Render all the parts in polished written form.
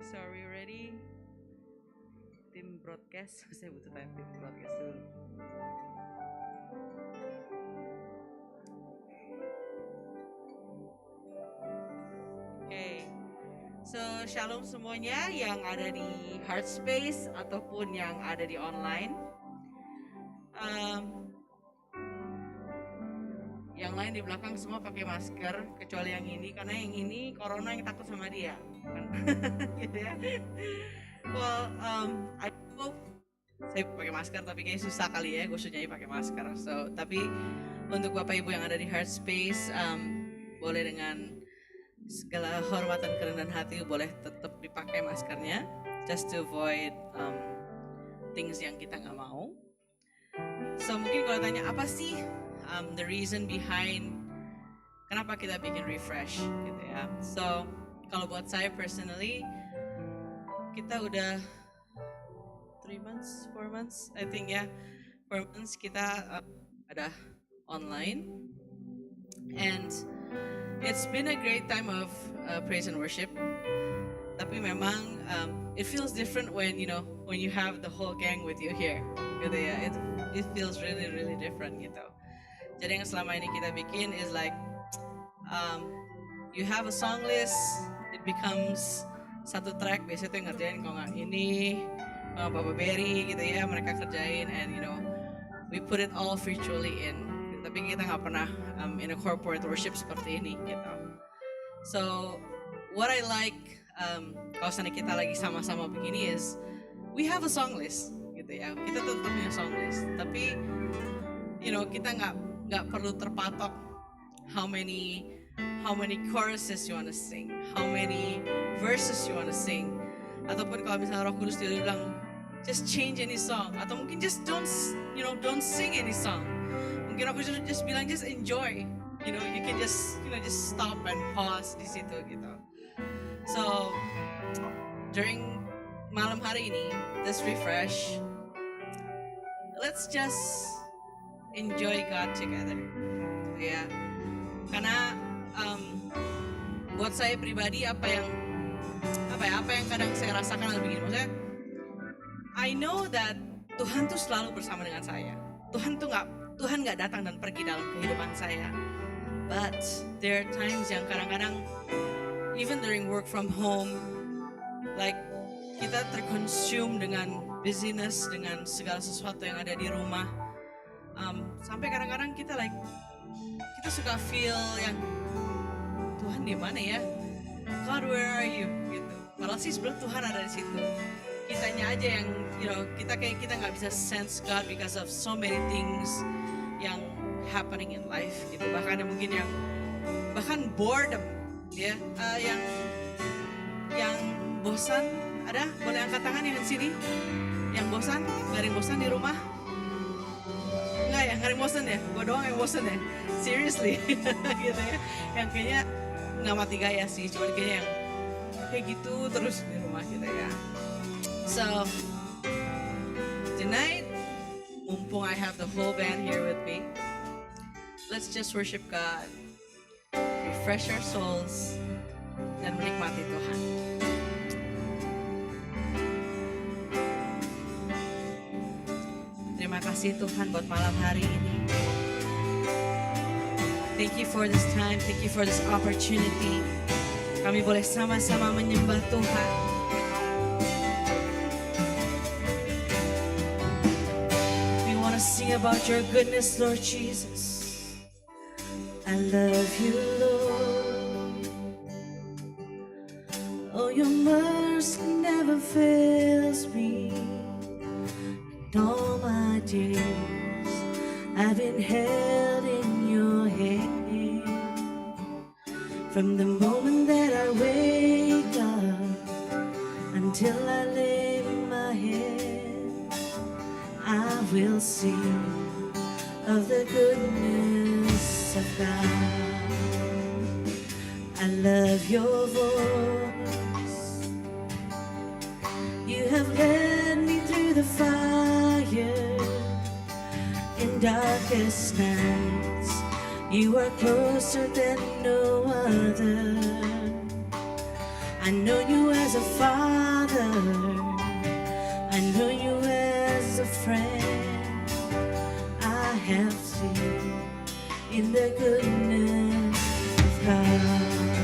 So are we ready? Tim broadcast, saya butuh tanya tim broadcast dulu. Oke, so shalom semuanya yang ada di Heart Space ataupun yang ada di online. Yang lain di belakang semua pakai masker kecuali yang ini karena yang ini corona yang takut sama dia, kan? Gitu ya. Well, I hope saya pakai masker tapi kayaknya susah kali ya gue nyanyi pakai masker. So tapi untuk bapak ibu yang ada di Heart Space, boleh dengan segala hormat dan kerendahan hati boleh tetap dipakai maskernya, just to avoid things yang kita nggak mau. So mungkin kalau tanya apa sih the reason behind kenapa kita bikin refresh gitu ya. So kalau buat saya personally, kita udah 4 months I think ya, 4 months kita ada online, and it's been a great time of praise and worship. Tapi memang it feels different when you have the whole gang with you here gitu ya. It feels really really different gitu. Jadi yang selama ini kita bikin is like you have a song list, it becomes satu track, biasanya tuh yang ngerjain kalau nggak ini Papa Berry gitu ya, mereka kerjain, and we put it all virtually in gitu. Tapi kita nggak pernah in a corporate worship seperti ini gitu. So what I like kalau sana kita lagi sama-sama begini is we have a song list gitu ya, kita tetap punya song list, tapi kita nggak perlu terpatok how many choruses you wanna sing, how many verses you wanna sing, ataupun kalau misalnya Roh Kudus dia bilang just change any song, atau mungkin just don't sing any song, mungkin Roh Kudus just bilang just enjoy, you can just stop and pause di situ gitu. So during malam hari ini, this refresh, let's just enjoy God together ya. Karena buat saya pribadi apa yang kadang saya rasakan adalah begini, maksudnya I know that Tuhan tuh selalu bersama dengan saya. Tuhan nggak datang dan pergi dalam kehidupan saya. But there are times yang kadang-kadang even during work from home, like kita terconsume dengan busyness, dengan segala sesuatu yang ada di rumah, sampai kadang-kadang kita suka feel yang Tuhan di mana ya? God, where are you? Gitu. Padahal sih sebenarnya Tuhan ada di situ. Kitanya aja yang kita nggak bisa sense God because of so many things yang happening in life gitu. Bahkan bahkan boredom ya, yang bosan. Ada? Boleh angkat tangan yang di sini? Yang bosan? Nggak ada yang bosan di rumah? Nggak ya? Nggak ada yang bosan ya? Gue doang yang bosan ya? Seriously? Gitu ya? Yang kayaknya nggak mati gaya sih, cuma kayaknya yang kayak gitu terus di rumah gitu ya. So tonight, mumpung I have the whole band here with me, let's just worship God, refresh our souls, dan menikmati Tuhan. Terima kasih Tuhan buat malam hari ini. Thank you for this time, thank you for this opportunity. Kami boleh sama-sama menyembah Tuhan. We want to sing about your goodness, Lord Jesus. I love you, Lord. Oh, your mercy never fails me. And all my days I've been held in your hand. From the moment that I wake up until I lay my head, I will sing of the goodness of God. I love your voice. You have led me through the fire in darkest nights. You are closer than no other. I I know you as a father, I know you as a friend. I have seen in the goodness of God.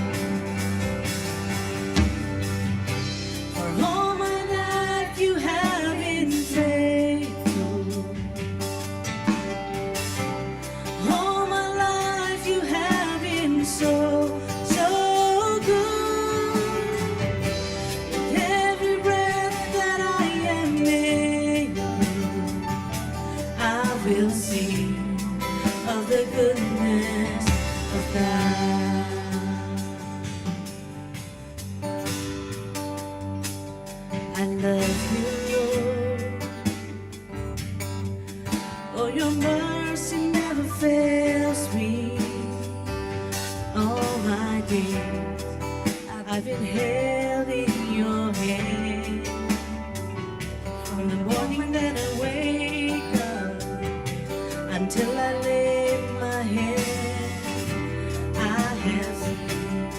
For all my life you have been faithful. All my life you have been so, so good. With every breath that I am able, I will sing of the goodness of God. I love you, Lord. Oh, your mercy never fails me. All my days I've been held in your hand. From the morning that I wake up until I lay my head, I have seen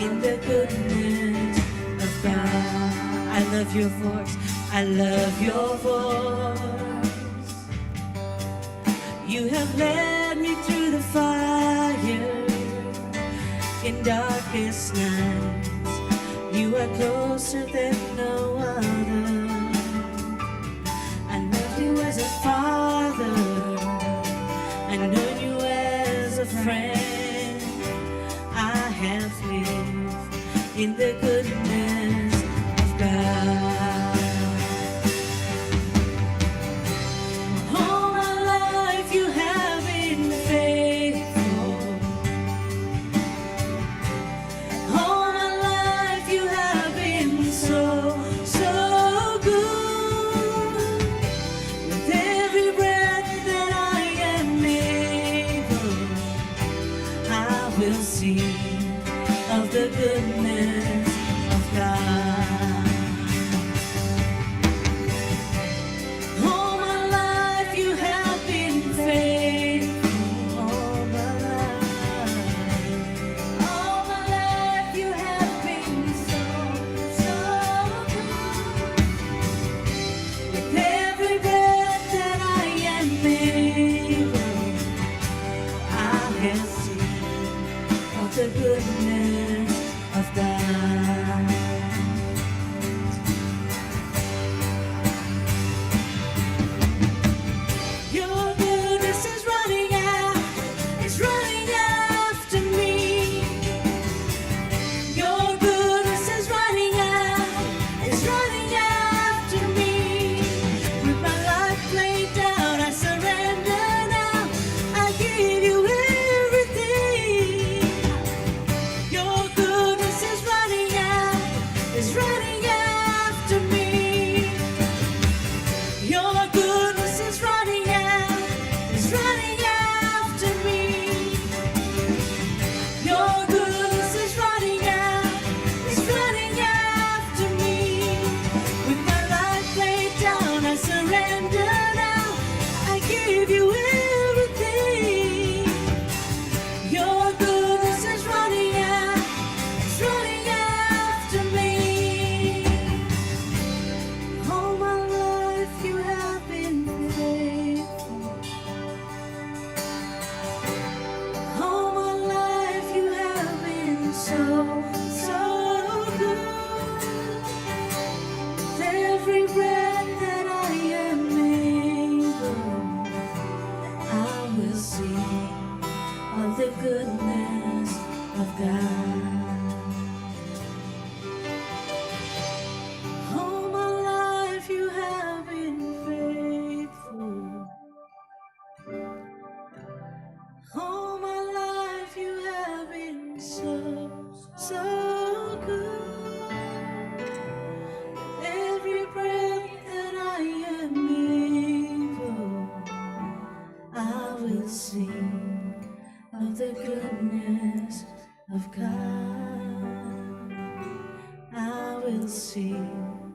in the goodness of God. I love your voice, I love your voice. You have led me through the fire in darkest nights. You are closer than no other. I love you as a father, I know you as a friend. I have lived in the goodness of God. All my life you have been faithful. All my life you have been so, so good. With every breath that I am able, I will sing of the goodness of God. All my life you have been faithful. All my life you have been so, so good. With every breath that I am able, I have seen of the goodness of God. Your goodness is running out, it's running after me. Your goodness is running out, it's running after me. With my life laid down, I surrender now. I give you everything. Your goodness is running out, it's running after me. Your goodness is running out, it's running after me. Your goodness is running out, it's running after me. With my life laid down, I surrender now. I give you everything. Your goodness is running out, it's running after me. All my life you have been faithful. All my life you have been so, so good. With every breath that I am able, I will sing of the goodness of God. All my life you have been faithful. All my life you have been so, so good. Every breath that I am able, I will sing of the goodness of God. I will sing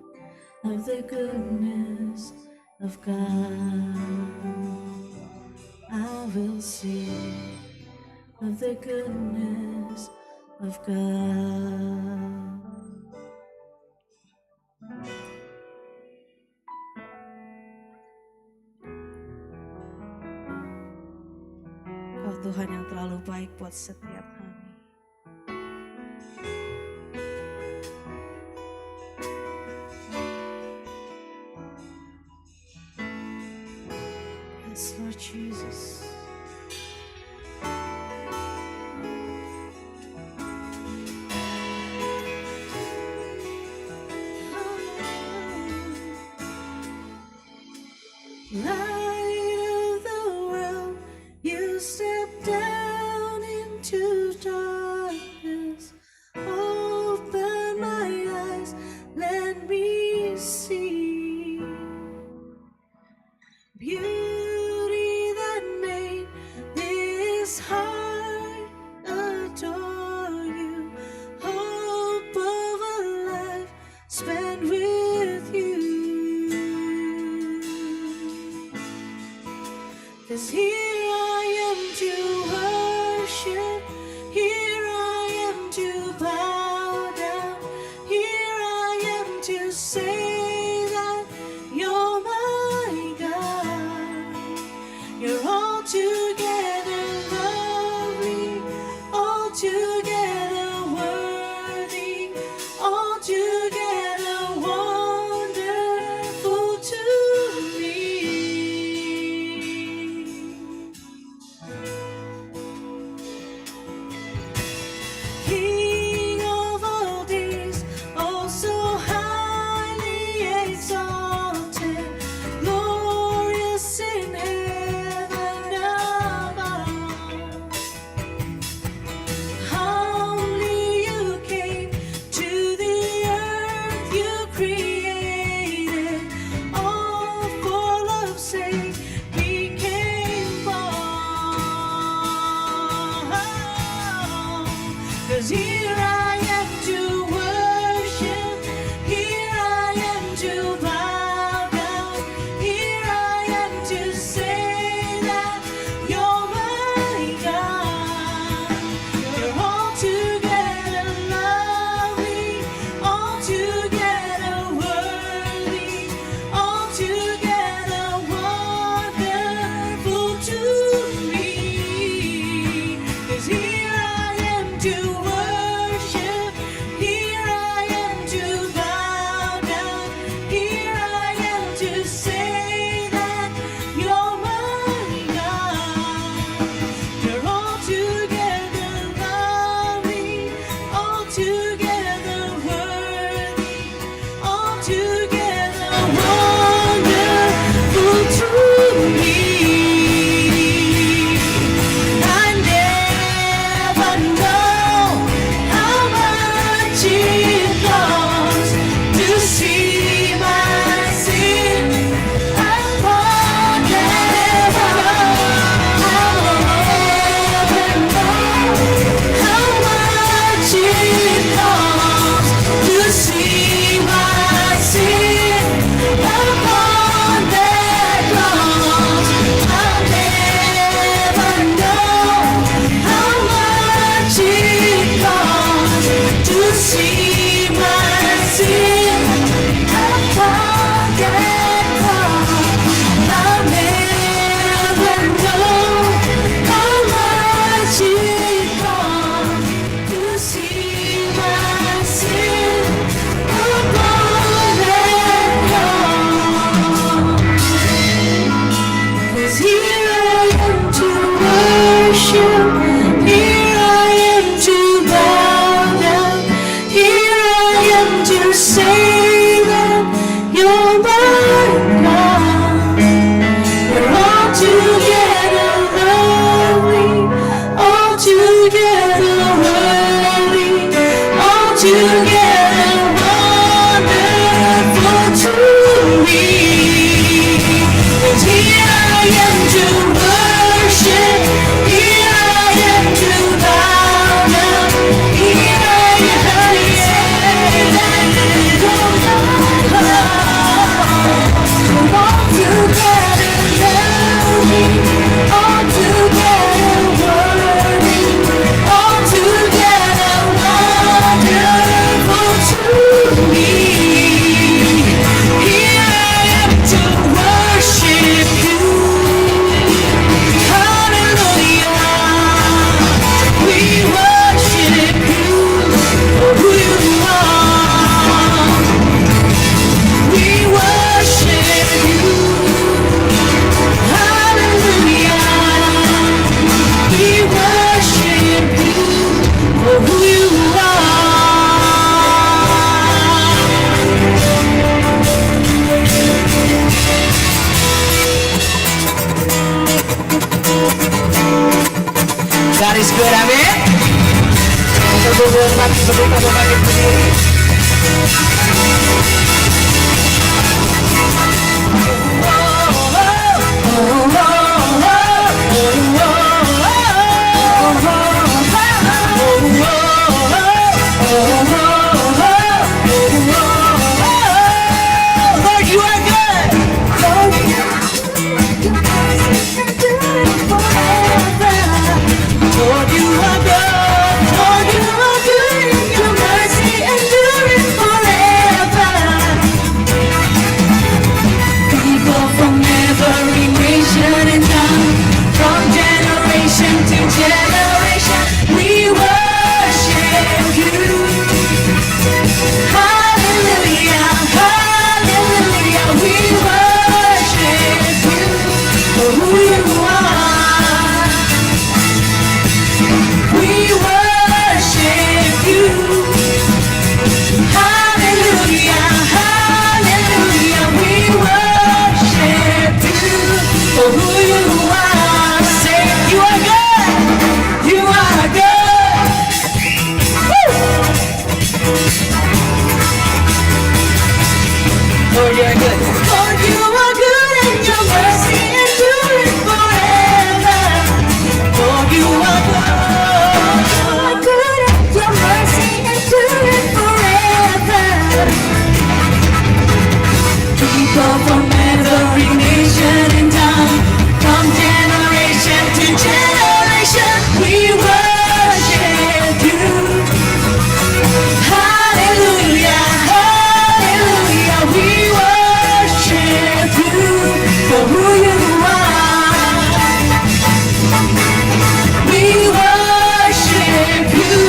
of the goodness of God. I will sing of the goodness of God. Tuhan yang terlalu baik buat setiap kami. Yes, Lord Jesus. Light of the world, you step down into darkness. Open my eyes, let me see beauty that made this heart adore you. Hope of a life spent with you. 'Cause here I am to worship, here I am to bow down, here I am to say that you're my God. You're altogether lovely, altogether worthy, altogether wonderful to me. King of all days, oh so highly exalted, glorious in heaven above. Humbly you came to the earth you created, all for love's sake became born. 'Cause here I am to worship, here I am to bow down, here I am to say that you're my God. You're altogether lovely, altogether worthy, altogether wonderful to me. 'Cause here I am to worship, here I am to bow down, here I am to say that you're my God. You're altogether lovely, altogether worthy, altogether wonderful to me. I never know how much it costs to see my sin upon that cross. I never know how much it costs to see my sin upon that cross. I'll never know how much it costs to see my sin upon that cross. I'll never know how much it costs to see my sin upon that cross. 'Cause here I am to worship, here I am to bow down, here I am to say that you're my God. You're altogether lovely, altogether worthy, altogether wonderful to me. 'Cause here I am to worship, here I am to bow down, here I am to say that you're my God. You're altogether lovely, altogether worthy, altogether wonderful to me. Here I am to worship you. menghormati pendeta Bapak Ibu sendiri. Lord, you are good. Lord, you are good. Lord, you are good. Your mercy endureth forever. People from every nation and tongue, from generation to generation, we worship you. Hallelujah, hallelujah, we worship you for who you are. We worship you. Hallelujah, hallelujah, we worship you for who you are. Say, you are good, you are good. Woo! Lord, you are good. Lord, you are good and your mercy endureth forever. Lord, you are good. You are good and your mercy endureth forever. People from every nation and tongue, from generation to generation, we worship you. Hallelujah, hallelujah, we worship you for who you are. We worship you.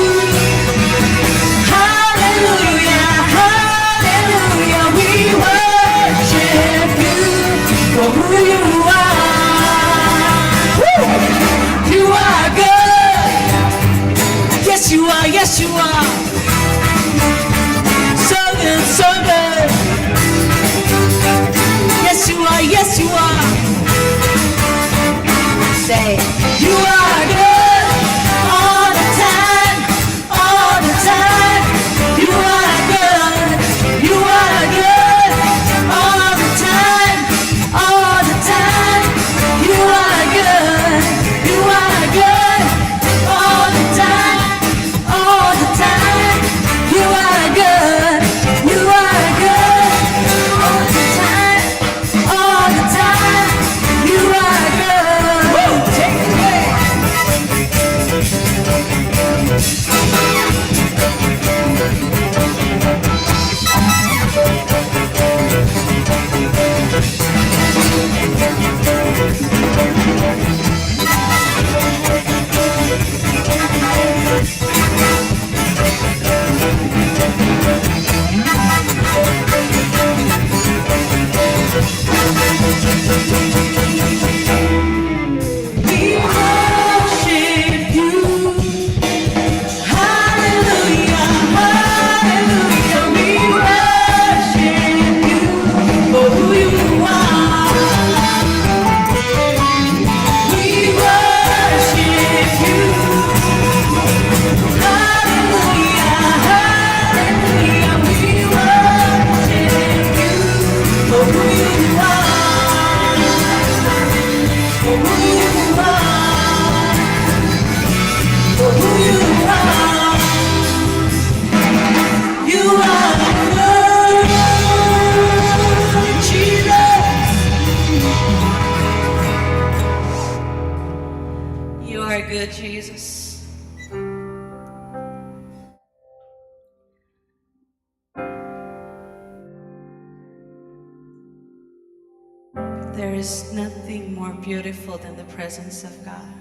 Hallelujah, hallelujah, we worship you for who you are. Woo! You are good. Yes, you are, yes, you are. So good, so good. Yes, you are, yes, you are. Say, you are good all the time, all the time. You are good, you are good all the time, all the time. You are good, you are good all the time, all the time. You are good, you are good all the time, all the time. You are good. Woo! Take it away. We worship you. Hallelujah, hallelujah. We worship you for who you are. We worship you. Hallelujah, hallelujah. We worship you for who you are. For who you are. For who you are. You are good, Jesus. You are good, Jesus. There is nothing more beautiful than the presence of God.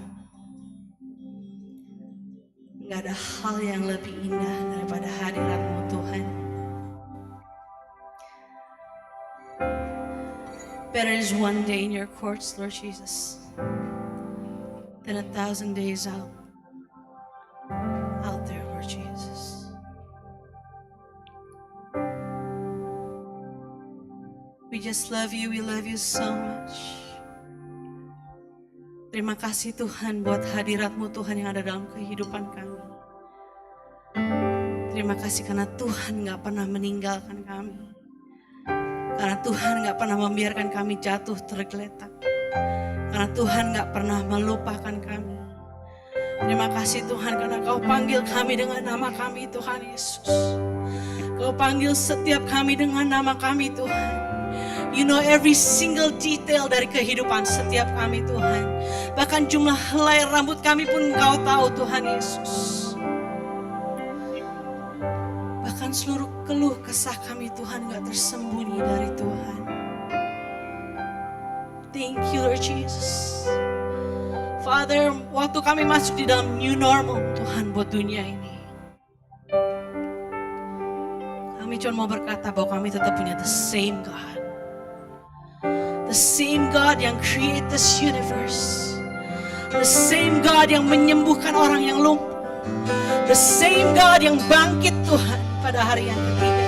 Gak ada hal yang lebih indah daripada hadirat-Mu Tuhan. Better is one day in your courts, Lord Jesus, than 1,000 days out there, Lord Jesus. We just love you, we love you so much. Terima kasih Tuhan buat hadirat-Mu Tuhan yang ada dalam kehidupan kami. Terima kasih karena Tuhan gak pernah meninggalkan kami. Karena Tuhan gak pernah membiarkan kami jatuh tergeletak. Karena Tuhan gak pernah melupakan kami. Terima kasih Tuhan karena Kau panggil kami dengan nama kami Tuhan Yesus. Kau panggil setiap kami dengan nama kami Tuhan. You know every single detail dari kehidupan setiap kami Tuhan. Bahkan jumlah helai rambut kami pun Kau tahu Tuhan Yesus. Bahkan seluruh keluh kesah kami Tuhan gak tersembunyi dari Tuhan. Thank you Lord Jesus. Father, waktu kami masuk di dalam new normal Tuhan buat dunia ini, kami cuma mau berkata bahwa kami tetap punya the same God. The same God yang create this universe. The same God yang menyembuhkan orang yang lumpuh. The same God yang bangkit Tuhan pada hari yang ketiga.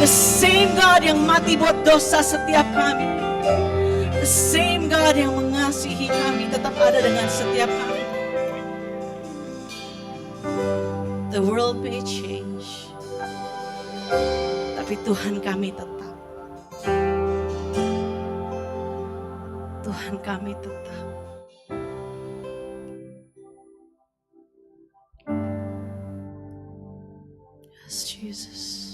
The same God yang mati buat dosa setiap kami. The same God yang mengasihi kami tetap ada dengan setiap kami. The world may change, tapi Tuhan kami tetap. Tuhan kami tetap. Yes, Jesus.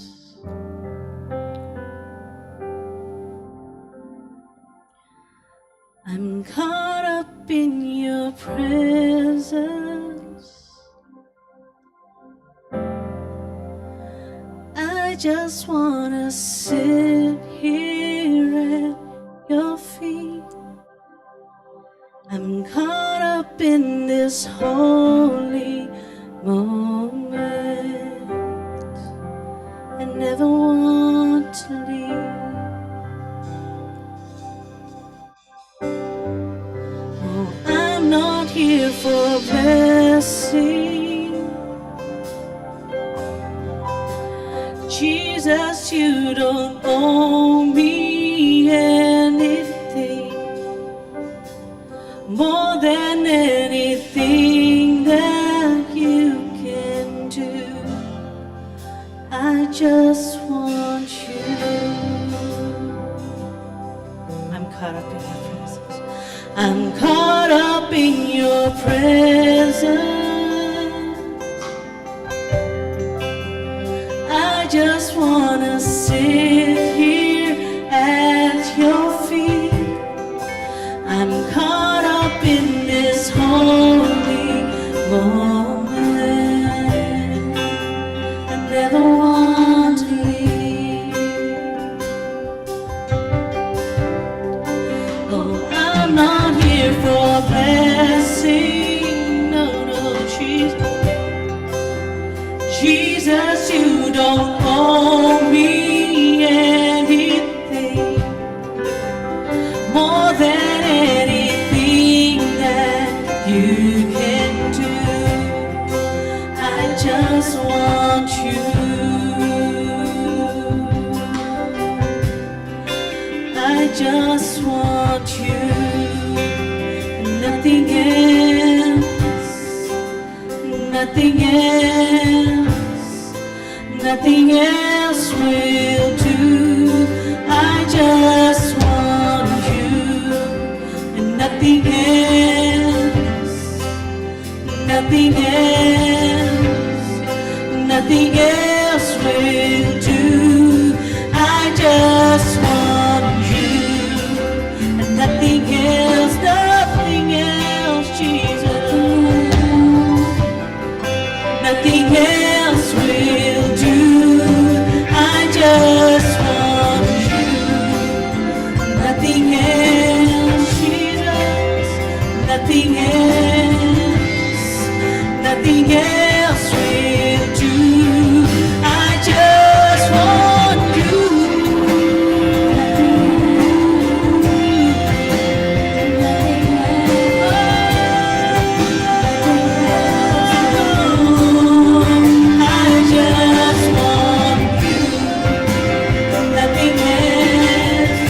I'm caught up in your presence. I just wanna sit here at your feet. I'm caught up in this holy moment. I never want to leave. I'm not here for blessing. Jesus, you don't owe me anything more than anything that you can do. I just want you. I'm caught up in your presence. I'm caught up in your presence. I just wanna sit here at your feet. I'm caught up in this holy moment. I never want to leave. Oh, I'm not here for blessing, no, Jesus. Jesus, you don't owe me anything more than anything that you can do. I just want you. I just want you. Nothing else, nothing else, nothing else will do. I just want you, and nothing else, nothing else, nothing else will do. I just want you, and nothing else, Jesus. Nothing else will do. I just want you. Nothing else, Jesus. Nothing else. Nothing else will do. I just want you. Nothing else.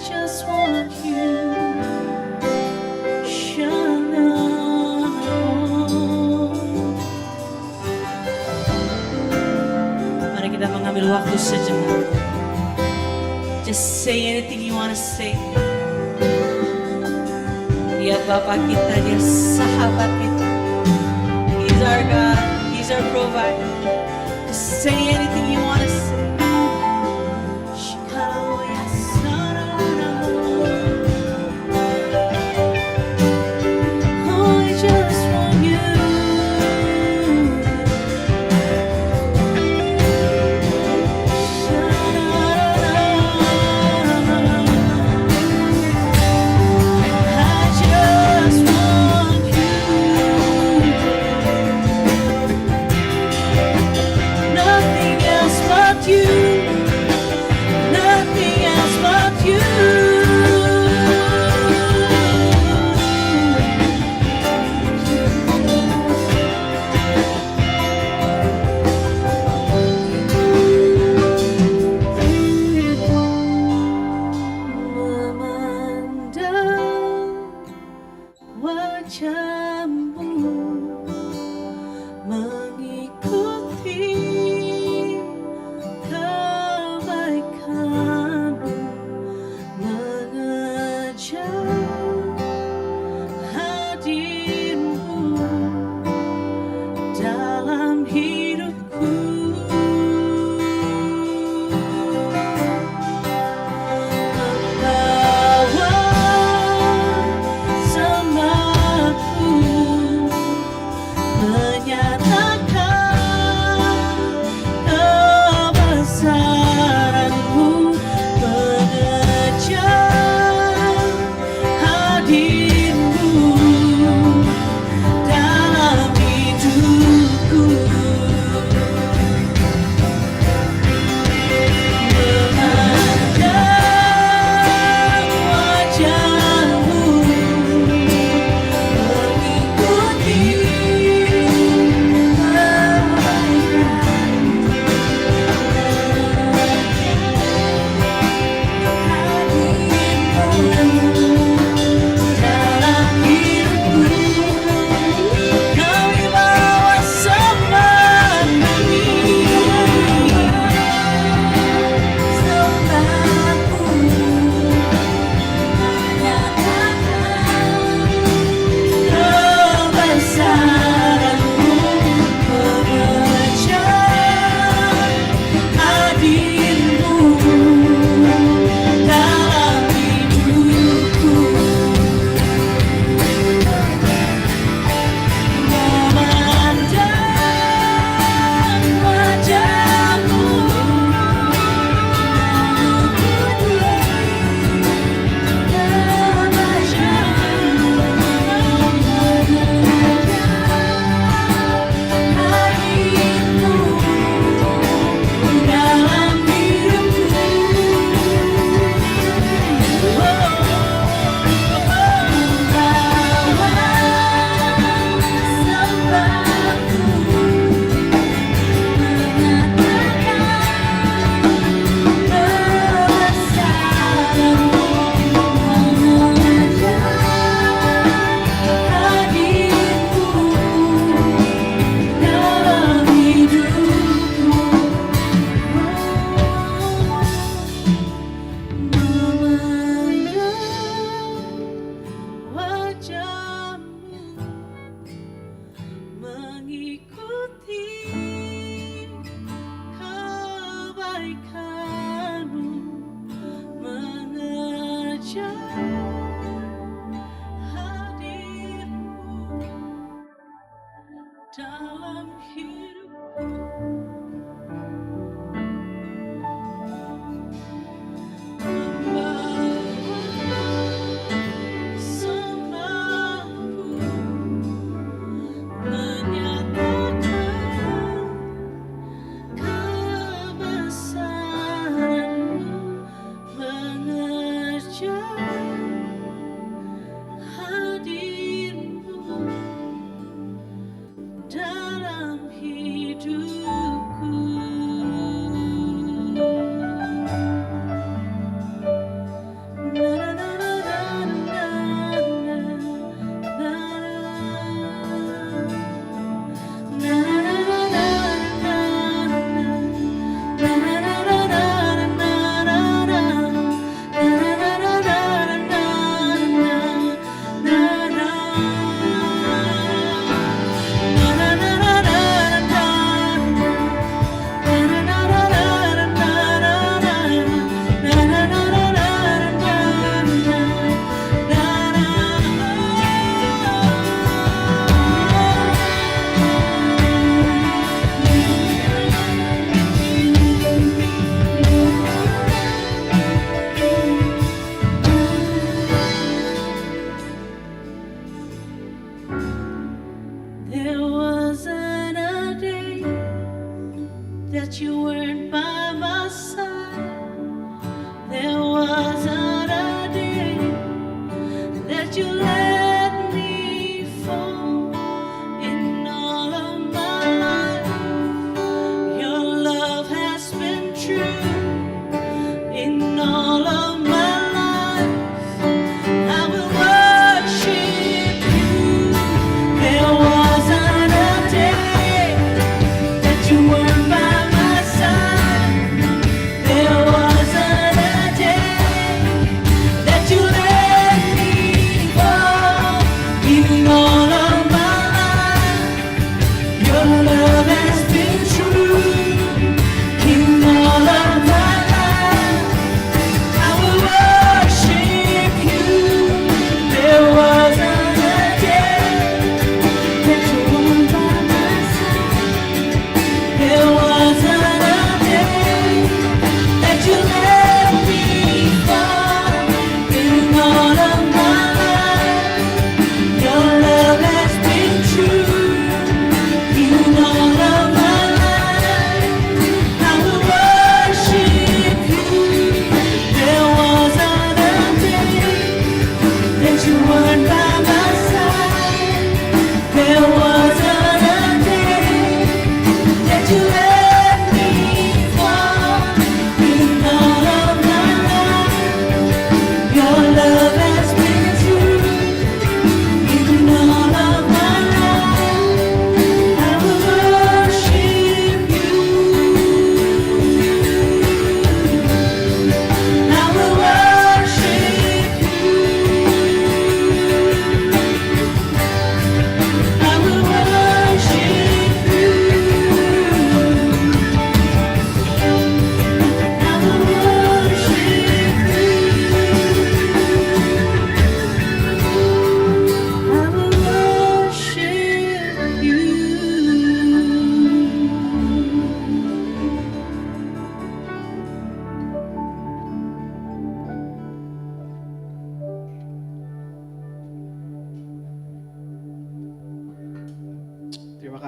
just want you. Mari kita mengambil waktu sejenak. Just say anything you want to say. Dia Bapa kita, Dia sahabat kita. He's our God, He's our provider. Just say anything you want to say. Oh, I just want you. Nothing else but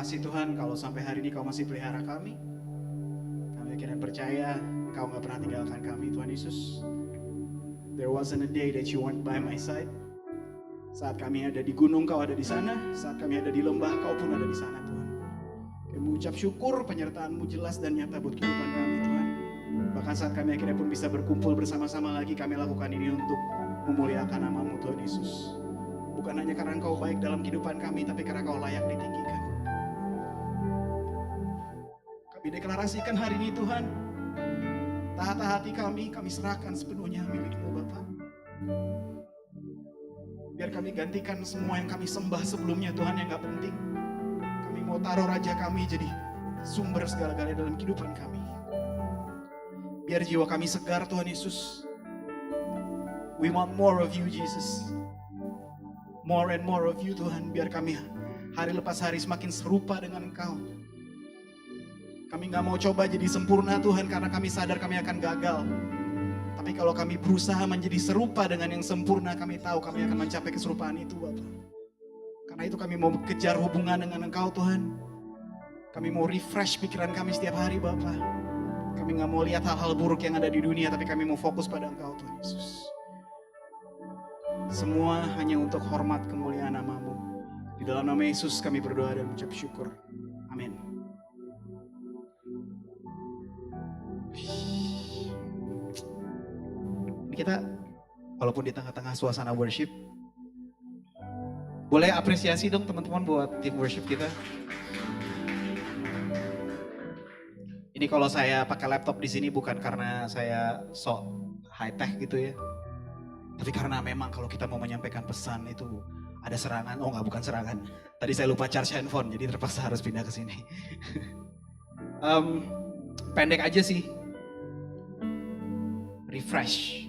kasih Tuhan kalau sampai hari ini Kau masih pelihara kami. Kami akhirnya percaya Kau gak pernah tinggalkan kami, Tuhan Yesus. There wasn't a day that you weren't by my side. Saat kami ada di gunung, Kau ada di sana. Saat kami ada di lembah, Kau pun ada di sana, Tuhan. Kami mengucap syukur penyertaan-Mu jelas dan nyata buat kehidupan kami, Tuhan. Bahkan saat kami akhirnya pun bisa berkumpul bersama-sama lagi, kami lakukan ini untuk memuliakan nama-Mu, Tuhan Yesus. Bukan hanya karena Engkau baik dalam kehidupan kami, tapi karena Kau layak ditinggikan. Kami deklarasikan hari ini, Tuhan, tahta hati kami serahkan sepenuhnya milik-Mu, Bapa. Biar kami gantikan semua yang kami sembah sebelumnya, Tuhan, yang gak penting. Kami mau taruh Raja kami jadi sumber segala-galanya dalam kehidupan kami. Biar jiwa kami segar, Tuhan Yesus. We want more of you, Jesus. More and more of you, Tuhan. Biar kami hari lepas hari semakin serupa dengan Engkau. Kami gak mau coba jadi sempurna, Tuhan, karena kami sadar kami akan gagal. Tapi kalau kami berusaha menjadi serupa dengan yang sempurna, kami tahu kami akan mencapai keserupaan itu, Bapak. Karena itu kami mau kejar hubungan dengan Engkau, Tuhan. Kami mau refresh pikiran kami setiap hari, Bapak. Kami gak mau lihat hal-hal buruk yang ada di dunia, tapi kami mau fokus pada Engkau, Tuhan Yesus. Semua hanya untuk hormat kemuliaan nama-Mu. Di dalam nama Yesus kami berdoa dan mengucap syukur. Amin. Ini kita walaupun di tengah-tengah suasana worship, boleh apresiasi dong teman-teman buat tim worship kita. Ini kalau saya pakai laptop di sini bukan karena saya sok high tech gitu ya. Tapi karena memang kalau kita mau menyampaikan pesan itu ada serangan. Oh enggak, bukan serangan. Tadi saya lupa charge handphone, jadi terpaksa harus pindah ke sini. Pendek aja sih. Refresh.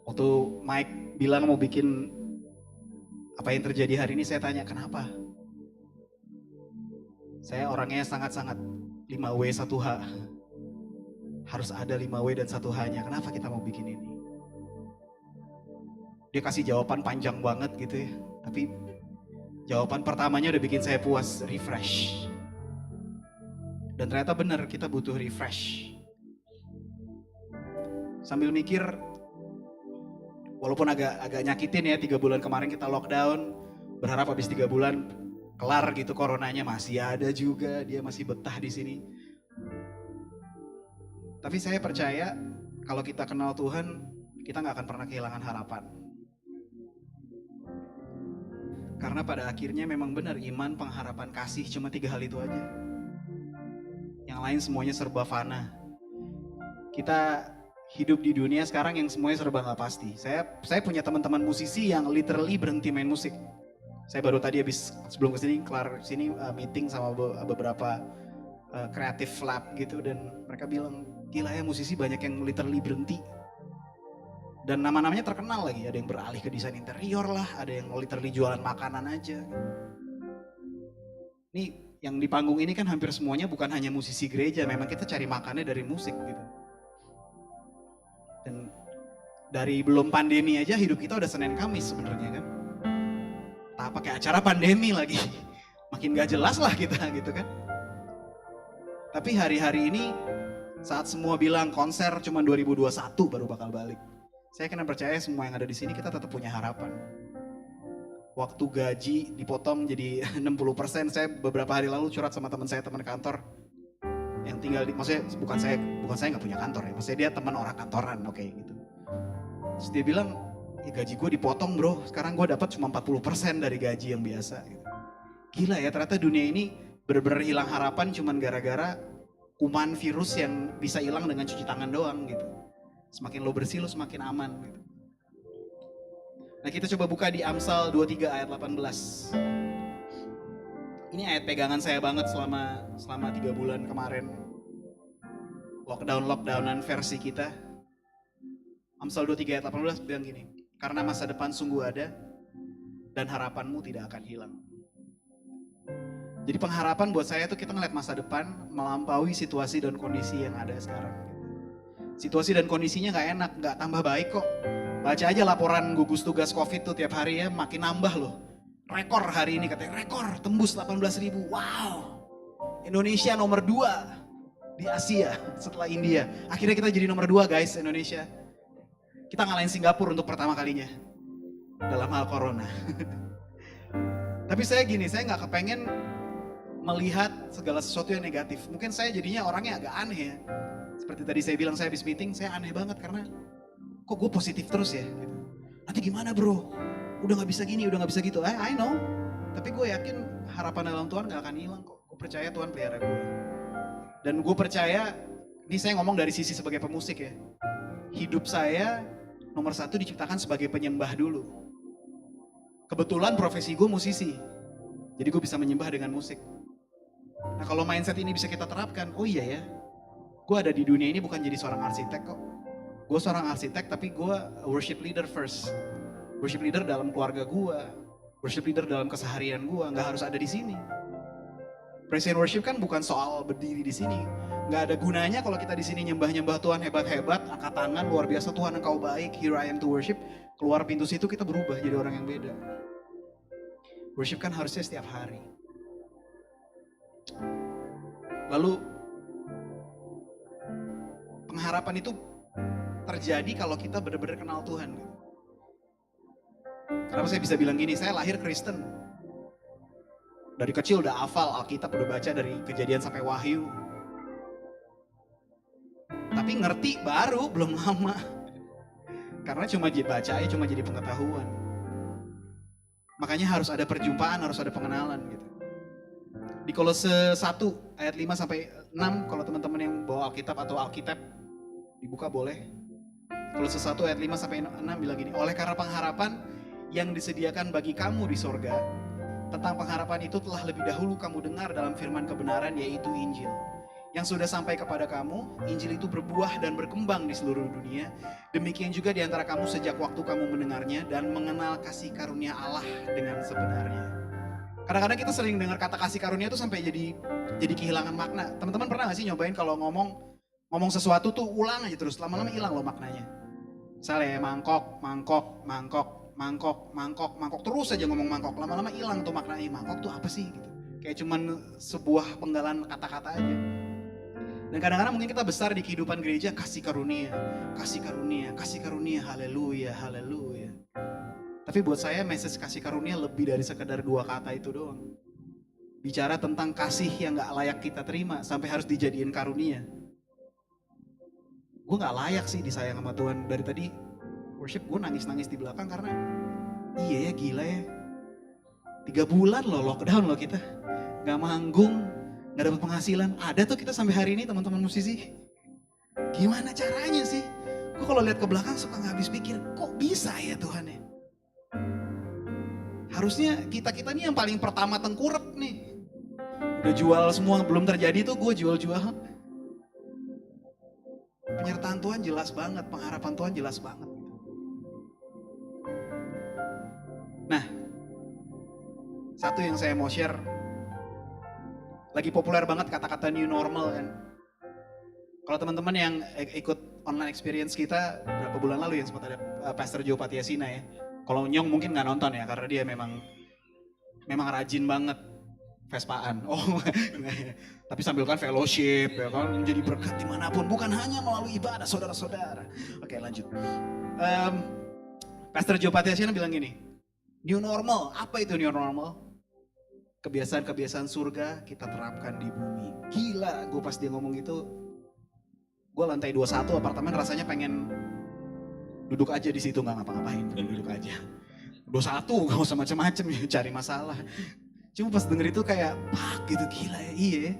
Waktu Mike bilang mau bikin apa yang terjadi hari ini, saya tanya kenapa? Saya orangnya sangat-sangat 5W 1H. Harus ada 5W dan 1H-nya. Kenapa kita mau bikin ini? Dia kasih jawaban panjang banget gitu ya. Tapi jawaban pertamanya udah bikin saya puas, refresh. Dan ternyata benar, kita butuh refresh. Sambil mikir, walaupun agak nyakitin ya, 3 bulan kemarin kita lockdown. Berharap habis 3 bulan kelar gitu coronanya, masih ada juga, dia masih betah di sini. Tapi saya percaya kalau kita kenal Tuhan, kita gak akan pernah kehilangan harapan. Karena pada akhirnya memang benar iman, pengharapan, kasih cuma 3 hal itu aja. Yang lain semuanya serba fana. Kita hidup di dunia sekarang yang semuanya serba gak pasti. Saya punya teman-teman musisi yang literally berhenti main musik. Saya baru tadi habis sebelum kesini kelar sini meeting sama beberapa creative lab gitu, dan mereka bilang gila ya musisi banyak yang literally berhenti. Dan nama-namanya terkenal lagi, ada yang beralih ke desain interior lah, ada yang literally jualan makanan aja. Nih yang di panggung ini kan hampir semuanya bukan hanya musisi gereja, memang kita cari makannya dari musik gitu. Dan dari belum pandemi aja hidup kita udah Senin Kamis sebenarnya kan. Tak pakai acara pandemi lagi, makin gak jelas lah kita gitu kan. Tapi hari-hari ini saat semua bilang konser cuma 2021 baru bakal balik, saya kena percaya semua yang ada di sini kita tetap punya harapan. Waktu gaji dipotong jadi 60%, saya beberapa hari lalu curhat sama teman saya, teman kantor yang tinggal di, maksudnya bukan saya nggak punya kantor ya, maksudnya dia teman orang kantoran, oke gitu. Terus dia bilang, ya gaji gue dipotong bro, sekarang gue dapat cuma 40% dari gaji yang biasa. Gitu. Gila ya, ternyata dunia ini bener-bener hilang harapan cuman gara-gara kuman virus yang bisa hilang dengan cuci tangan doang gitu. Semakin lo bersih, lo semakin aman. Gitu. Nah kita coba buka di Amsal 23 ayat 18. Ini ayat pegangan saya banget selama 3 bulan kemarin. Lockdownan versi kita. Amsal 23 ayat 18 bilang gini. Karena masa depan sungguh ada dan harapanmu tidak akan hilang. Jadi pengharapan buat saya tuh kita ngeliat masa depan melampaui situasi dan kondisi yang ada sekarang. Situasi dan kondisinya gak enak, gak tambah baik kok. Baca aja laporan gugus tugas COVID tuh tiap hari ya, makin nambah loh. rekor hari ini katanya, rekor tembus 18.000. Wow. Indonesia nomor 2 di Asia setelah India. Akhirnya kita jadi nomor 2 guys, Indonesia. Kita ngalahin Singapura untuk pertama kalinya dalam hal corona. Tapi saya gini, saya nggak kepengen melihat segala sesuatu yang negatif. Mungkin saya jadinya orangnya agak aneh ya. Seperti tadi saya bilang, saya habis meeting, saya aneh banget karena kok gue positif terus ya. Gitu. Nanti gimana bro? Udah gak bisa gini, udah gak bisa gitu. I know. Tapi gue yakin harapan dalam Tuhan gak akan hilang kok. Gue percaya Tuhan pelihara gue. Dan gue percaya, ini saya ngomong dari sisi sebagai pemusik ya. Hidup saya nomor 1 diciptakan sebagai penyembah dulu. Kebetulan profesi gue musisi. Jadi gue bisa menyembah dengan musik. Nah kalau mindset ini bisa kita terapkan, oh iya ya. Gue ada di dunia ini bukan jadi seorang arsitek kok. Gue seorang arsitek tapi gue worship leader first. Worship leader dalam keluarga gue, worship leader dalam keseharian gue, nggak harus ada di sini. Praise and worship kan bukan soal berdiri di sini, nggak ada gunanya kalau kita di sini nyembah Tuhan hebat-hebat, angkat tangan luar biasa, Tuhan Engkau baik, here I am to worship. Keluar pintu situ kita berubah jadi orang yang beda. Worship kan harusnya setiap hari. Lalu pengharapan itu terjadi kalau kita benar-benar kenal Tuhan. Kenapa saya bisa bilang gini, saya lahir Kristen. Dari kecil udah hafal Alkitab, udah baca dari Kejadian sampai Wahyu. Tapi ngerti baru, belum lama. Karena cuma baca aja, cuma jadi pengetahuan. Makanya harus ada perjumpaan, harus ada pengenalan gitu. Di Kolose 1 ayat 5 sampai 6, kalau teman-teman yang bawa Alkitab atau Alkitab dibuka boleh. Kolose 1 ayat 5 sampai 6 bilang gini, oleh karena pengharapan yang disediakan bagi kamu di sorga, tentang pengharapan itu telah lebih dahulu kamu dengar dalam firman kebenaran, yaitu Injil. Yang sudah sampai kepada kamu, Injil itu berbuah dan berkembang di seluruh dunia. Demikian juga di antara kamu sejak waktu kamu mendengarnya dan mengenal kasih karunia Allah dengan sebenarnya. Kadang-kadang kita sering dengar kata kasih karunia itu sampai jadi kehilangan makna. Teman-teman pernah gak sih nyobain kalau ngomong sesuatu tuh ulang aja terus, lama-lama hilang loh maknanya. Misalnya mangkok, terus aja ngomong mangkok, lama-lama hilang tuh maknanya. Mangkok tuh apa sih gitu. Kayak cuman sebuah penggalan kata-kata aja. Dan kadang-kadang mungkin kita besar di kehidupan gereja, kasih karunia, haleluya, haleluya. Tapi buat saya message kasih karunia lebih dari sekedar 2 kata itu doang. Bicara tentang kasih yang gak layak kita terima sampai harus dijadiin karunia. Gue gak layak sih disayang sama Tuhan. Dari tadi worship gue nangis-nangis di belakang karena iya ya, gila ya. 3 bulan loh lockdown loh kita. Gak manggung, gak dapat penghasilan. Ada tuh kita sampai hari ini teman-teman musisi. Gimana caranya sih? Gue kalau lihat ke belakang suka gak habis pikir, kok bisa ya Tuhan ya? Harusnya kita nih yang paling pertama tengkurap nih. Udah jual semua, belum terjadi tuh gue jual-jual. Penyertaan Tuhan jelas banget, pengharapan Tuhan jelas banget. Nah, satu yang saya mau share, lagi populer banget kata-kata new normal kan. Kalau teman-teman yang ikut online experience kita berapa bulan lalu yang sempat ada Pastor Joe Patiasina ya. Kalau Nyong mungkin nggak nonton ya karena dia memang rajin banget Vespaan. Oh, tapi sambil kan fellowship ya kan menjadi berkat dimanapun, bukan hanya melalui ibadah saudara-saudara. Oke lanjut. Pastor Joe Patiasina bilang gini, new normal, apa itu new normal? Kebiasaan-kebiasaan surga kita terapkan di bumi. Gila, gue pas dia ngomong gitu, gue lantai 21 apartemen rasanya pengen duduk aja di situ nggak ngapa-ngapain, duduk aja. 21 gak usah macam-macam cari masalah. Cuma pas denger itu kayak, pak gitu gila ya, iya.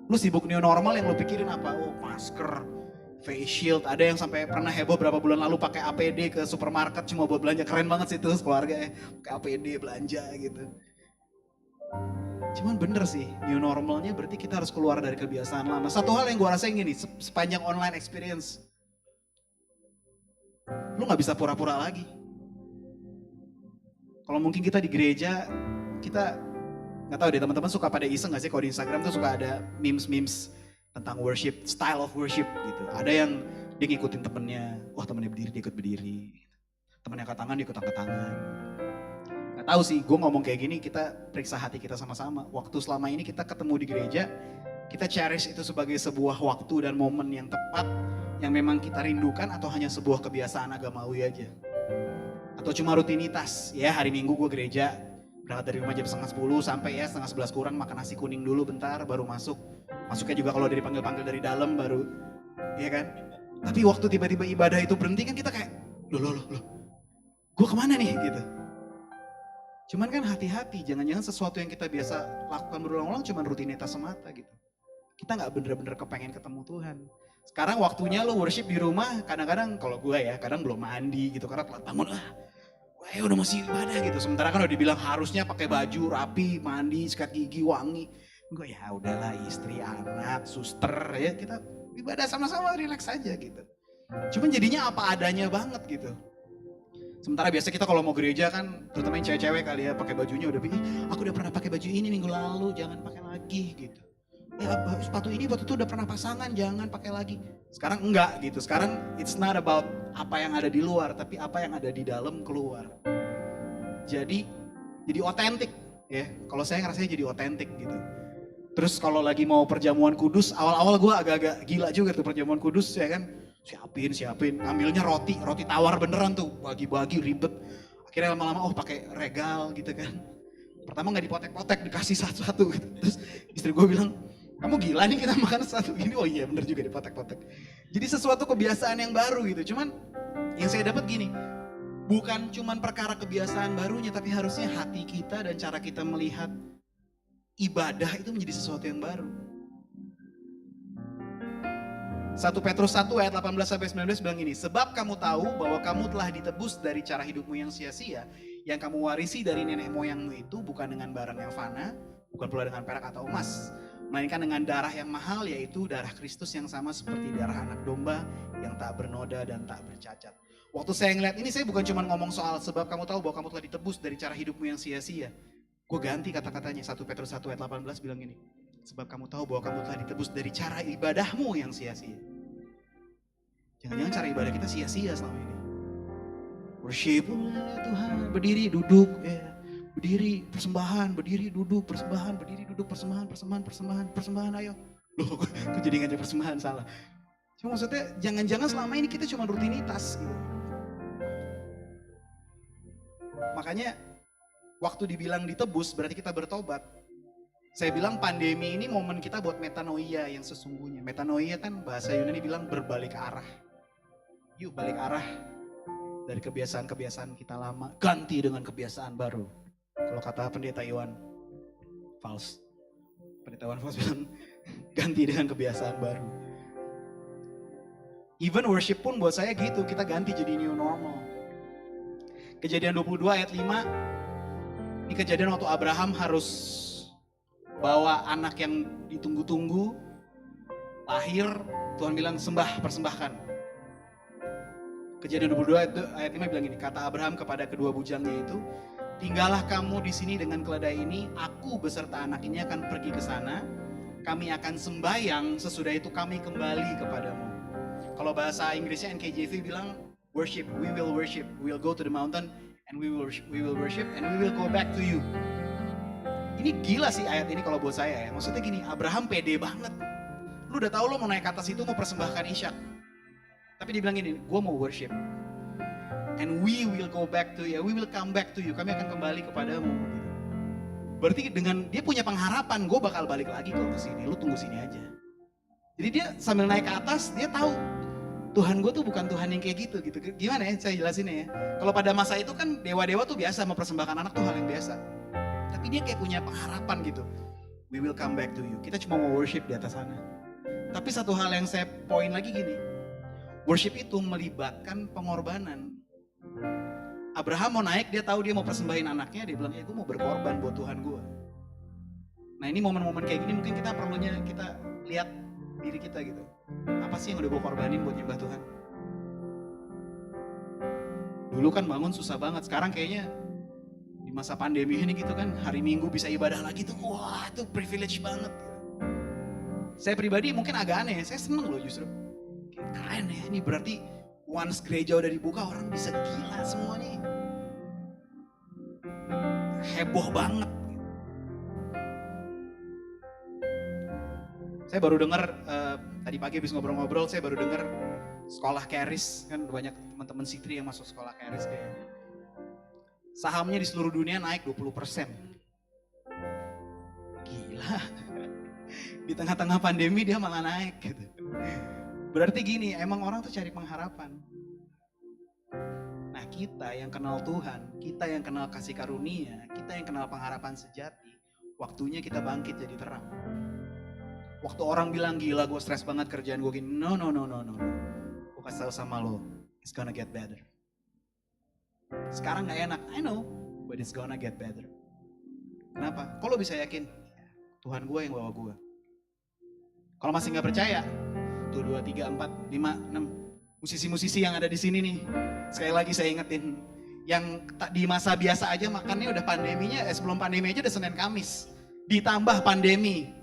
Lu sibuk new normal yang lu pikirin apa? Oh masker, face shield, ada yang sampai pernah heboh berapa bulan lalu pakai APD ke supermarket cuma buat belanja, keren banget sih itu keluarga ya, pakai APD belanja gitu. Cuman bener sih, new normalnya berarti kita harus keluar dari kebiasaan lama. Satu hal yang gue rasain gini, sepanjang online experience, lu gak bisa pura-pura lagi. Kalau mungkin kita di gereja, kita gak tahu deh teman-teman suka pada iseng gak sih kalau di Instagram tuh suka ada memes-memes tentang worship, style of worship gitu. Ada yang dia ngikutin temennya, wah temennya berdiri dia ikut berdiri. Temennya angkat tangan dia ikut angkat tangan. Gak tahu sih, gue ngomong kayak gini kita periksa hati kita sama-sama. Waktu selama ini kita ketemu di gereja, kita cherish itu sebagai sebuah waktu dan momen yang tepat, yang memang kita rindukan atau hanya sebuah kebiasaan agamawi aja. Atau cuma rutinitas, ya hari Minggu gue gereja, berangkat dari rumah jam 9:30 sampai ya 10:30 kurang makan nasi kuning dulu bentar baru masuk. Masuknya juga kalau dari panggil-panggil dari dalam baru, ya kan. Tapi waktu tiba-tiba ibadah itu berhenti kan kita kayak, loh, gue kemana nih gitu. Cuman kan hati-hati, jangan-jangan sesuatu yang kita biasa lakukan berulang-ulang cuma rutinitas semata gitu. Kita nggak bener-bener kepengen ketemu Tuhan. Sekarang waktunya lo worship di rumah, kadang-kadang kalau gue ya, kadang belum mandi gitu karena telat bangun gue udah masih ibadah gitu. Sementara kan udah dibilang harusnya pakai baju rapi, mandi, sikat gigi, wangi. Gue ya udahlah istri, anak, suster ya kita ibadah sama-sama relax aja gitu. Cuman jadinya apa adanya banget gitu. Sementara biasa kita kalau mau gereja kan, terutama yang cewek-cewek kali ya, pakai bajunya udah aku udah pernah pakai baju ini minggu lalu, jangan pakai lagi gitu. Ya sepatu ini waktu itu udah pernah pasangan, jangan pakai lagi. Sekarang enggak gitu, sekarang it's not about apa yang ada di luar, tapi apa yang ada di dalam keluar. Jadi otentik ya, kalau saya ngerasanya jadi otentik gitu. Terus kalau lagi mau perjamuan kudus, awal-awal gue agak-agak gila juga tuh perjamuan kudus ya kan. Siapin, ambilnya roti tawar beneran tuh, bagi-bagi ribet. Akhirnya lama-lama pakai regal gitu kan. Pertama nggak dipotek-potek, dikasih satu-satu gitu. Terus istri gue bilang, kamu gila nih kita makan satu gini. Oh iya bener juga dipotek-potek. Jadi sesuatu kebiasaan yang baru gitu. Cuman yang saya dapat gini, bukan cuman perkara kebiasaan barunya, tapi harusnya hati kita dan cara kita melihat ibadah itu menjadi sesuatu yang baru. 1 Petrus 1 ayat 18-19 bilang gini, sebab kamu tahu bahwa kamu telah ditebus dari cara hidupmu yang sia-sia, yang kamu warisi dari nenek moyangmu itu bukan dengan barang yang fana, bukan pula dengan perak atau emas, melainkan dengan darah yang mahal, yaitu darah Kristus yang sama seperti darah anak domba yang tak bernoda dan tak bercacat. Waktu saya ngeliat ini, saya bukan cuma ngomong soal sebab kamu tahu bahwa kamu telah ditebus dari cara hidupmu yang sia-sia. Gue ganti kata-katanya, 1 Petrus 1 ayat 18 bilang gini, sebab kamu tahu bahwa kamu telah ditebus dari cara ibadahmu yang sia-sia. Jangan-jangan cara ibadah kita sia-sia selama ini. Worship Tuhan, berdiri, duduk, berdiri, persembahan, berdiri, duduk, persembahan, berdiri, duduk, persembahan, ayo. Loh, aku jadi ngajak persembahan, salah. Cuma maksudnya jangan-jangan selama ini kita cuma rutinitas gitu. Makanya waktu dibilang ditebus berarti kita bertobat. Saya bilang pandemi ini momen kita buat metanoia yang sesungguhnya. Metanoia kan bahasa Yunani bilang berbalik arah. Yuk balik arah dari kebiasaan-kebiasaan kita lama, ganti dengan kebiasaan baru. Kalau kata pendeta Iwan Fals, bilang ganti dengan kebiasaan baru. Even worship pun buat saya gitu, kita ganti jadi new normal. Kejadian 22 ayat 5, ini kejadian waktu Abraham harus bawa anak yang ditunggu-tunggu, lahir, Tuhan bilang persembahkan. Kejadian 22 ayat 5 bilang gini, kata Abraham kepada kedua bujangnya itu, tinggallah kamu di sini dengan keledai ini, aku beserta anak ini akan pergi ke sana, kami akan sembahyang, sesudah itu kami kembali kepadamu. Kalau bahasa Inggrisnya NKJV bilang, worship, we will go to the mountain, and we will worship, and we will go back to you. Ini gila sih ayat ini kalau buat saya ya. Maksudnya gini, Abraham pede banget. Lu udah tahu lo mau naik ke atas itu mau persembahkan Ishak. Tapi dia bilang gini, gue mau worship. And we will go back to you, we will come back to you. Kami akan kembali kepadamu. Berarti dengan dia punya pengharapan, gue bakal balik lagi kok ke sini. Lu tunggu sini aja. Jadi dia sambil naik ke atas, dia tahu Tuhan gue tuh bukan Tuhan yang kayak gitu. Gimana ya saya jelasinnya ya. Kalau pada masa itu kan dewa-dewa tuh biasa mempersembahkan anak tuh hal yang biasa. Tapi dia kayak punya pengharapan gitu. We will come back to you. Kita cuma mau worship di atas sana. Tapi satu hal yang saya poin lagi gini. Worship itu melibatkan pengorbanan. Abraham mau naik, dia tahu dia mau persembahin anaknya. Dia bilang, ya gue mau berkorban buat Tuhan gue. Nah ini momen-momen kayak gini mungkin kita perlunya kita lihat diri kita gitu. Apa sih yang udah gue korbanin buat nyembah Tuhan? Dulu kan bangun susah banget. Sekarang kayaknya di masa pandemi ini gitu kan, hari Minggu bisa ibadah lagi tuh, wah itu privilege banget. Saya pribadi mungkin agak aneh, saya seneng loh justru. Keren ya, ini berarti once gereja udah dibuka orang bisa gila semuanya. heboh banget. Saya baru dengar tadi pagi habis ngobrol-ngobrol, saya baru dengar sekolah Charis, kan banyak teman-teman Sitri yang masuk sekolah Charis kayaknya. Sahamnya di seluruh dunia naik 20%. Gila. Di tengah-tengah pandemi dia malah naik gitu. Berarti gini, emang orang tuh cari pengharapan. Nah kita yang kenal Tuhan, kita yang kenal kasih karunia, kita yang kenal pengharapan sejati, waktunya kita bangkit jadi terang. Waktu orang bilang gila gue stres banget kerjaan gue gini, no. Gue kasih tau sama lo, it's gonna get better. Sekarang gak enak, I know, but it's gonna get better. Kenapa? Kok lo bisa yakin? Tuhan gue yang bawa gue. Kalau masih gak percaya, 1, 2, 3, 4, 5, 6 musisi-musisi yang ada di sini nih. Sekali lagi saya ingetin, yang di masa biasa aja makannya udah pandeminya, sebelum pandemi aja udah Senin Kamis. Ditambah pandemi,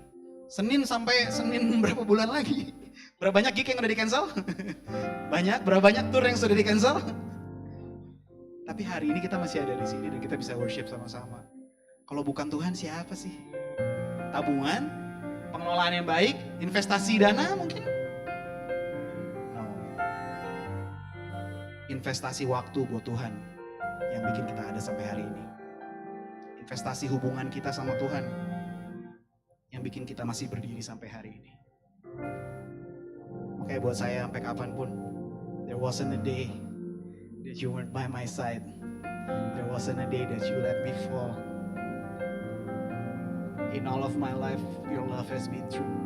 Senin sampai Senin berapa bulan lagi? Berapa banyak gig yang udah di cancel? Banyak, berapa banyak tour yang sudah di cancel? Tapi hari ini kita masih ada di sini dan kita bisa worship sama-sama. Kalau bukan Tuhan siapa sih? Tabungan, pengelolaan yang baik, investasi dana mungkin? No. Investasi waktu buat Tuhan yang bikin kita ada sampai hari ini. Investasi hubungan kita sama Tuhan yang bikin kita masih berdiri sampai hari ini. Makanya buat saya sampai kapanpun, there wasn't a day that you weren't by my side. There wasn't a day that you let me fall. In all of my life, your love has been true.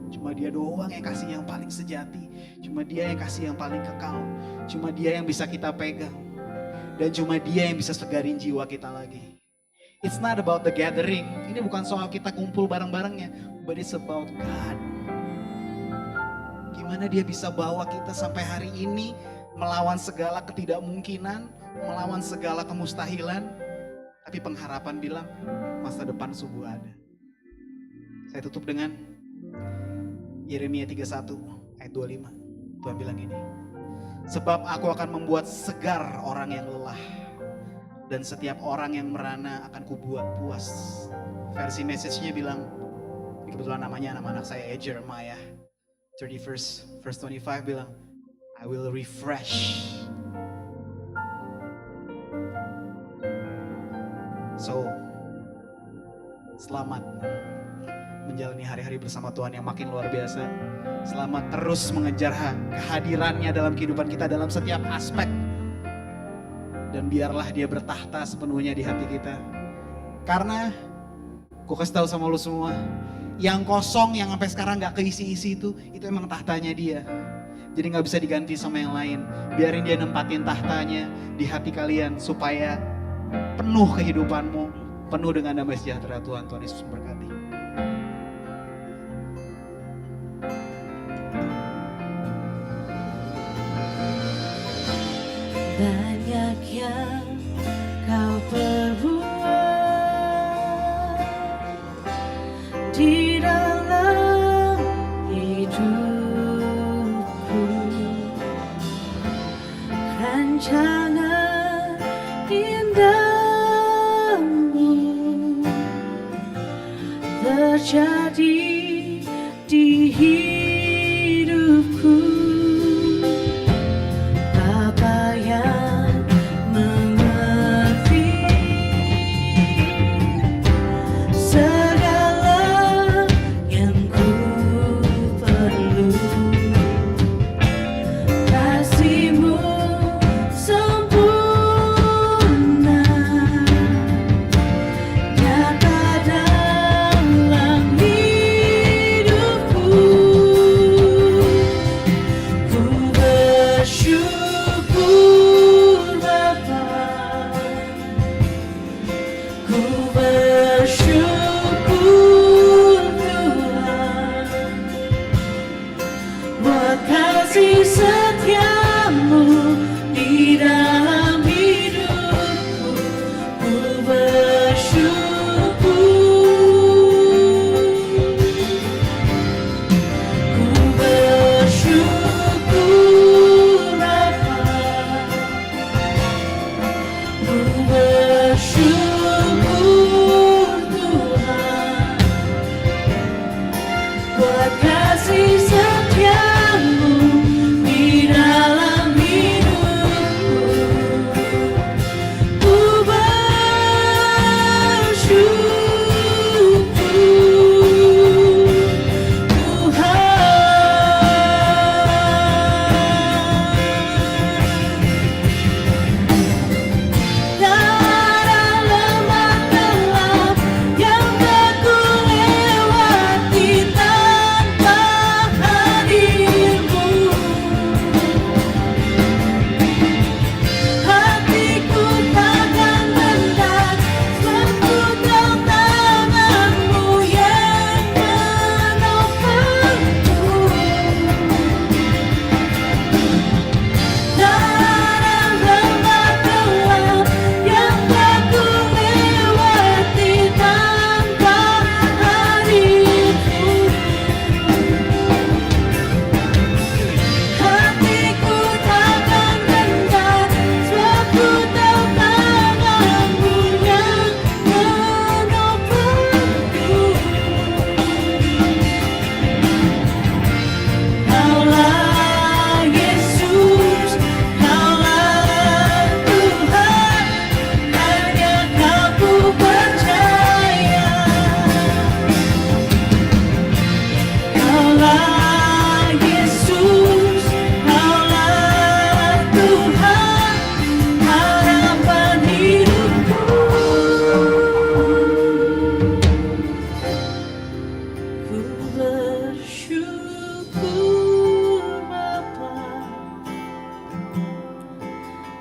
Cuma dia doang yang kasih yang paling sejati. Cuma dia yang kasih yang paling kekal. Cuma dia yang bisa kita pegang. Dan cuma dia yang bisa segarin jiwa kita lagi. It's not about the gathering. Ini bukan soal kita kumpul bareng-barengnya. But it's about God. Gimana dia bisa bawa kita sampai hari ini. Melawan segala ketidakmungkinan. Melawan segala kemustahilan. Tapi pengharapan bilang masa depan sungguh ada. Saya tutup dengan Yeremia 31 ayat 25. Tuhan bilang ini. Sebab aku akan membuat segar orang yang lelah. Dan setiap orang yang merana akan kubuat puas. Versi message-nya bilang, kebetulan namanya nama anak saya Jeremiah 31 verse 25 bilang, I will refresh. So, selamat menjalani hari-hari bersama Tuhan yang makin luar biasa. Selamat terus mengejar kehadirannya dalam kehidupan kita dalam setiap aspek. Dan biarlah dia bertahta sepenuhnya di hati kita. Karena, gue kasih tahu sama lu semua, yang kosong yang sampai sekarang gak keisi-isi itu emang tahtanya dia. Jadi gak bisa diganti sama yang lain. Biarin dia nempatin tahtanya di hati kalian supaya penuh kehidupanmu, penuh dengan damai sejahtera Tuhan. Tuhan Yesus memberkati. Banyak yang kau perbuat di dalam hidupku, rancangan indahmu terjadi di hidupku. Bapa yang mengerti segala yang ku perlu, kasih-Mu sempurna nyata dalam hidup.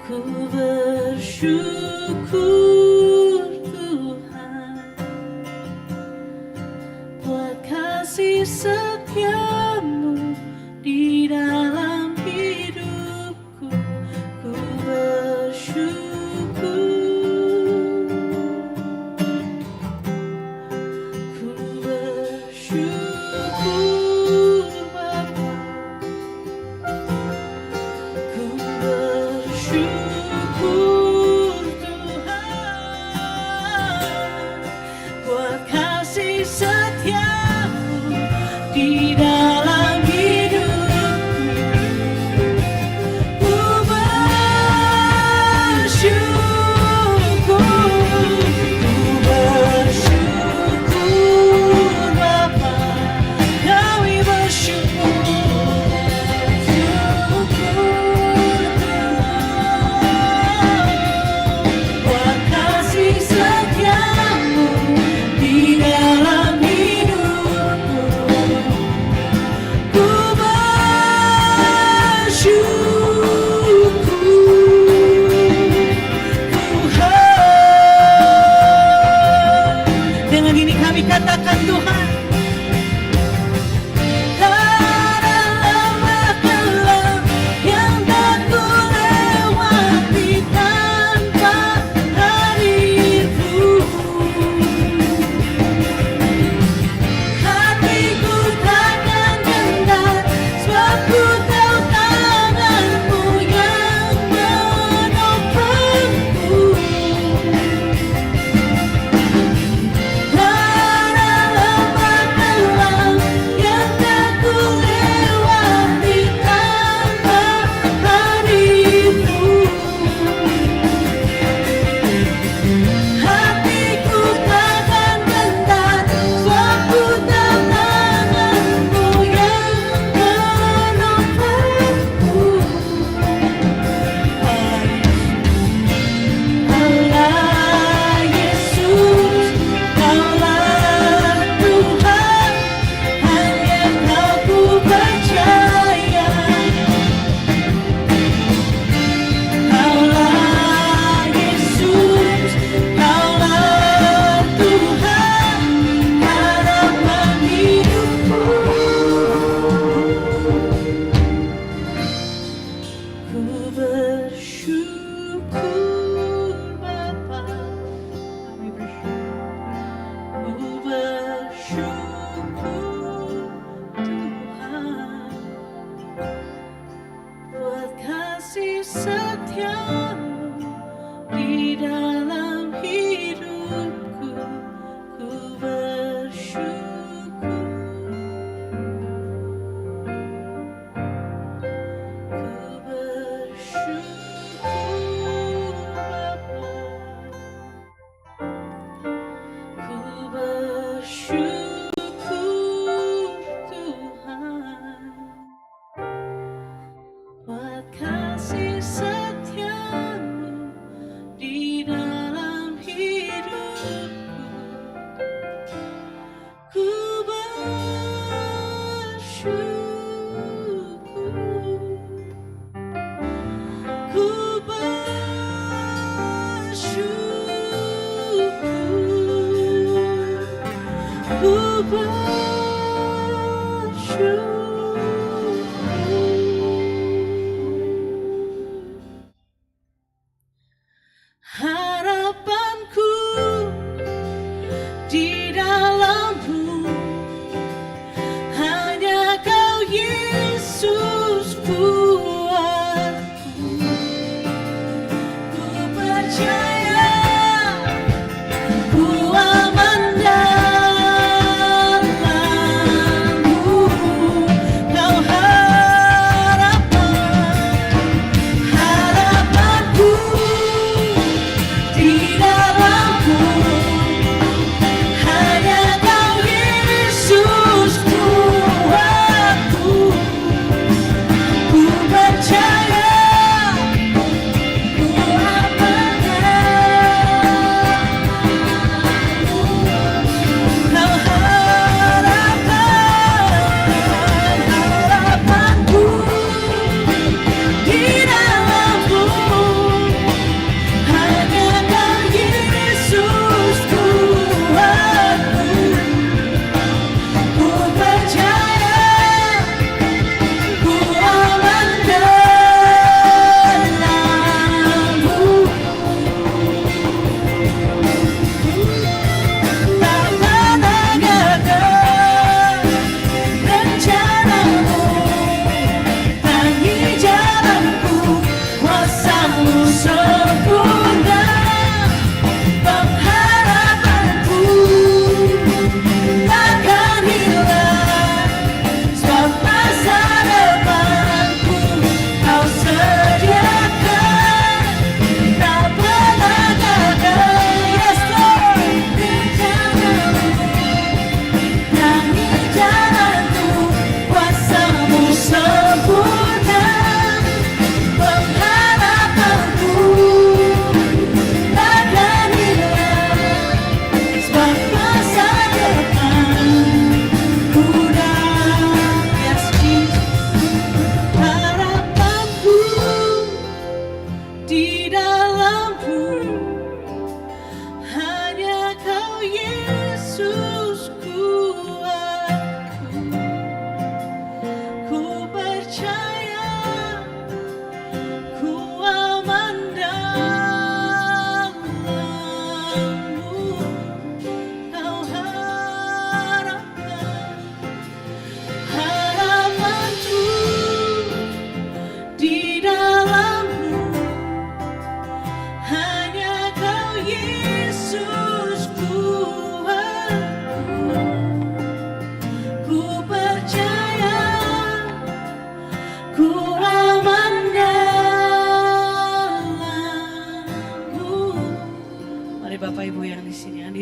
Ku bersyukur Tuhan buat kasih setiamu di dalam hidupku. Ku bersyukur, ku bersyukur Bapa, ku bersyukur Tuhan buat kasih setiamu di dalam hidupku. Ku bersyukur Bapa, kami bersyukur buat kasih setiamu di dalam hidupku. Ku bersyukur Tuhan. Dengan ini kami katakan Tuhan, lama-lama yang tak ku lewati tanpa hadirmu. Hatiku takkan gentar, sebab ku tahu tanganmu yang menopangku. Lama-lama yang tak ku lewati tanpa hadirmu. Hatiku takkan gentar, sebab ku tahu tanganmu yang menopangku. Allah Yesus, Kaulah Tuhan, hanya Kau ku percaya. Kaulah Yesus, Kaulah Tuhan, harapan hidupku. Ku bersyukur Bapa, kami bersyukur. Ku bersyukur Tuhan buat kasih setiamu di dalam hidupku. Ku bersyukur, ku bersyukur Bapa, ku bersyukur Tuhan buat kasih setiamu di dalam hidupku. Ku bersyukur, ku bersyukur, ku bersyukur. Harapanku di dalam-Mu, hanya Kau Yesus kuatku. Ku percaya, ku aman dalam-Mu. Kau harapanku di dalam-Mu, hanya Kau Yesus kuatku. Ku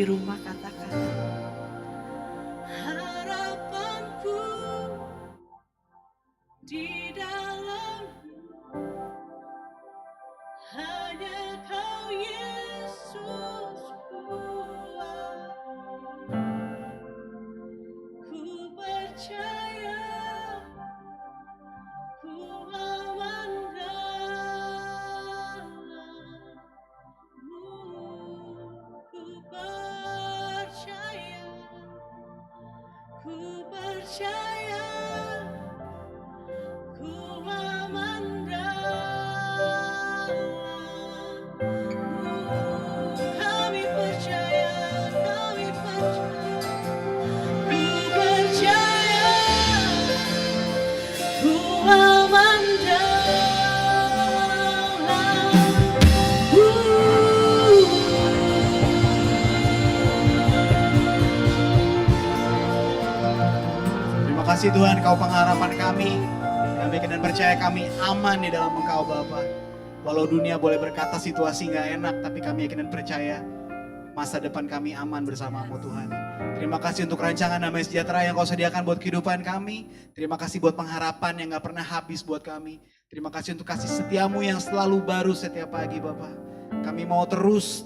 di rumah katakan, harapanku di dalammu, hanya Kau Yesus buat. Ku percaya, ku memandangmu, ku percaya, ku percaya, ku memandangmu. Kami percaya, kami percaya, ku percaya, ku Terima kasih Tuhan, Kau pengharapan kami. Kami dan percaya kami aman di dalam Engkau Bapa. Walau dunia boleh berkata situasi nggak enak, tapi kami yakin dan percaya masa depan kami aman bersamamu Tuhan. Terima kasih untuk rancangan damai sejahtera yang Kau sediakan buat kehidupan kami. Terima kasih buat pengharapan yang gak pernah habis buat kami. Terima kasih untuk kasih setiamu yang selalu baru setiap pagi Bapa. Kami mau terus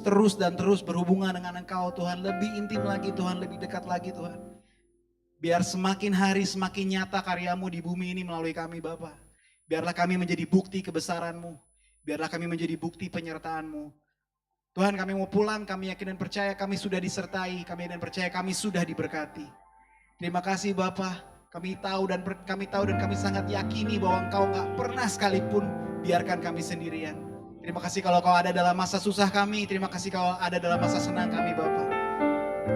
berhubungan dengan Engkau Tuhan. Lebih intim lagi Tuhan, lebih dekat lagi Tuhan. Biar semakin hari semakin nyata karyamu di bumi ini melalui kami Bapa. Biarlah kami menjadi bukti kebesaran-Mu. Biarlah kami menjadi bukti penyertaan-Mu. Tuhan, kami mau pulang, kami yakin dan percaya kami sudah disertai, kami yakin dan percaya kami sudah diberkati. Terima kasih Bapa, kami tahu dan kami sangat yakini bahwa Engkau gak pernah sekalipun biarkan kami sendirian. Terima kasih kalau Kau ada dalam masa susah kami, terima kasih Kau ada dalam masa senang kami Bapa.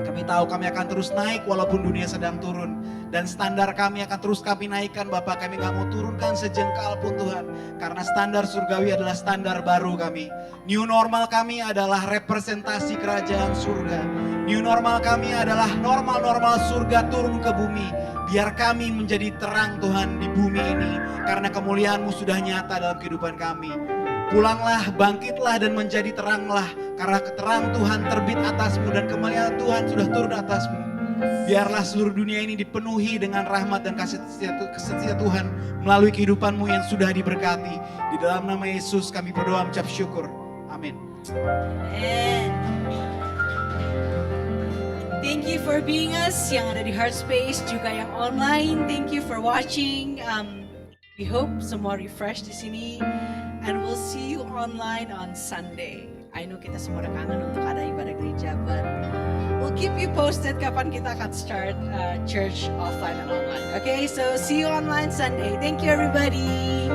Kami tahu kami akan terus naik walaupun dunia sedang turun. Dan standar kami akan terus kami naikkan Bapak. Kami gak mau turunkan sejengkal pun Tuhan. Karena standar surgawi adalah standar baru kami. New normal kami adalah representasi kerajaan surga. New normal kami adalah normal-normal surga turun ke bumi. Biar kami menjadi terang Tuhan di bumi ini. Karena kemuliaan-Mu sudah nyata dalam kehidupan kami. Pulanglah, bangkitlah dan menjadi teranglah. Karena terang Tuhan terbit atasmu dan kemuliaan Tuhan sudah turun atasmu. Biarlah seluruh dunia ini dipenuhi dengan rahmat dan kasih setia Tuhan melalui kehidupanmu yang sudah diberkati. Di dalam nama Yesus kami berdoa mengucap syukur. Amin. Amen. Thank you for being us yang ada di Heart Space, juga yang online. Thank you for watching. We hope semua refresh di sini. And we'll see you online on Sunday. I know kita semua udah kangen untuk ada ibadah gereja, but we'll keep you posted kapan kita akan start church offline and online. Okay, so see you online Sunday. Thank you everybody.